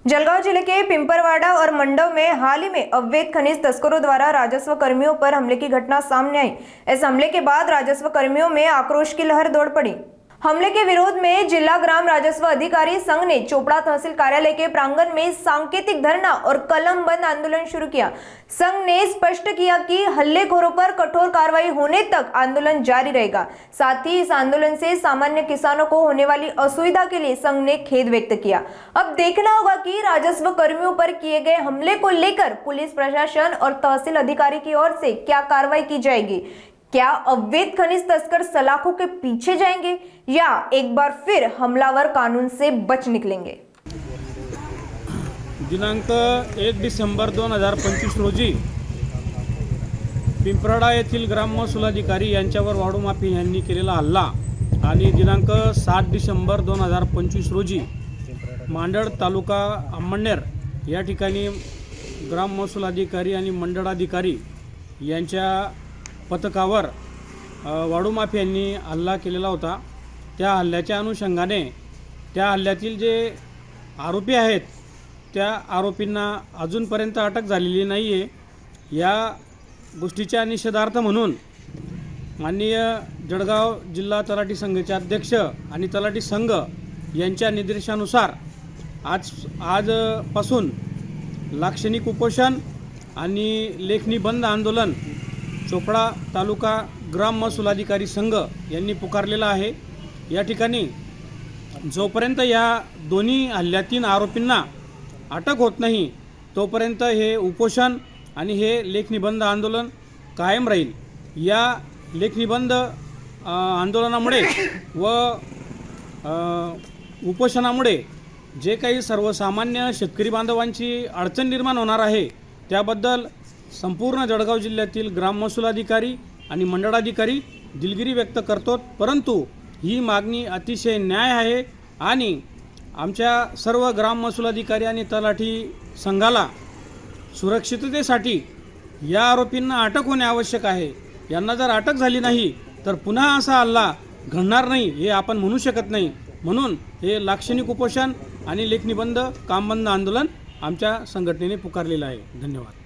जलगांव जिले के पिंपरवाड़ा और मंडव में हाल ही में अवैध खनिज तस्करों द्वारा राजस्व कर्मियों पर हमले की घटना सामने आई। इस हमले के बाद राजस्व कर्मियों में आक्रोश की लहर दौड़ पड़ी। हमले के विरोध में जिला ग्राम राजस्व अधिकारी संघ ने चोपड़ा तहसील कार्यालय के प्रांगण में सांकेतिक धरना और कलम बंद आंदोलन शुरू किया। संघ ने स्पष्ट किया कि हल्लेखोरों पर कठोर कार्रवाई होने तक आंदोलन जारी रहेगा। साथ ही इस आंदोलन से सामान्य किसानों को होने वाली असुविधा के लिए संघ ने खेद व्यक्त किया। अब देखना होगा कि राजस्व कर्मियों पर किए गए हमले को लेकर पुलिस प्रशासन और तहसील अधिकारी की ओर से क्या कार्रवाई की जाएगी। क्या अवैध खनिज तस्कर सलाखों के पीछे जाएंगे या एक बार फिर हमलावर कानून से बच निकलेंगे। दिनांक 1 डिसेंबर 2025 रोजी पिंपराडा येथील ग्राम महसूल अधिकारी यांच्यावर वाळू माफी यांनी केलेला हल्ला आणि दिनांक 7 डिसेंबर 2025 रोजी मांडळ तालुका अम्मनेर या ठिकाणी ग्राम महसूल अधिकारी आणि मंडळ अधिकारी यांच्या पथकावर वाळू माफी यांनी हल्ला केलेला होता। त्या हल्ल्याच्या अनुषंगाने त्या हल्ल्यातील जे आरोपी आहेत त्या आरोपींना अजूनपर्यंत अटक झालेली नाही आहे। या गोष्टीच्या निषेधार्थ म्हणून माननीय जळगाव जिल्हा तलाठी संघाचे अध्यक्ष आणि तलाठी संघ यांच्या निर्देशानुसार आजपासून लाक्षणिक उपोषण आणि लेखनी बंद आंदोलन चोपड़ा तालुका ग्राम महसूल अधिकारी संघ यांनी पुकारलेला आहे। या ठिकाणी जोपर्यंत या दोन्ही हल्ल्यातील आरोपींना अटक होत नाही तोपर्यंत हे उपोषण आणि हे लेखनिबंध आंदोलन कायम राहील। या लेखनिबंध आंदोलनामुळे व उपोषणामुळे जे काही सर्वसामान्य शेतकरी बांधवांची अडचण निर्माण होणार आहे त्याबद्दल संपूर्ण जळगाव जिल्ह्यातील ग्राम महसूल अधिकारी आणि मंडळाधिकारी दिलगिरी व्यक्त करतो। परंतु ही मागणी अतिशय न्याय आहे आणि आमच्या सर्व ग्राम महसूल अधिकारी आणि तलाठी संघाला सुरक्षिततेसाठी या आरोपींना अटक होणे आवश्यक आहे। यांना जर अटक झाली नाही तर पुन्हा असा हल्ला घडणार नाही हे आपण म्हणू शकत नाही। म्हणून हे लाक्षणिक उपोषण आणि लेखनिबंध कामबंद आंदोलन आमच्या संघटनेने पुकारलेलं आहे। धन्यवाद।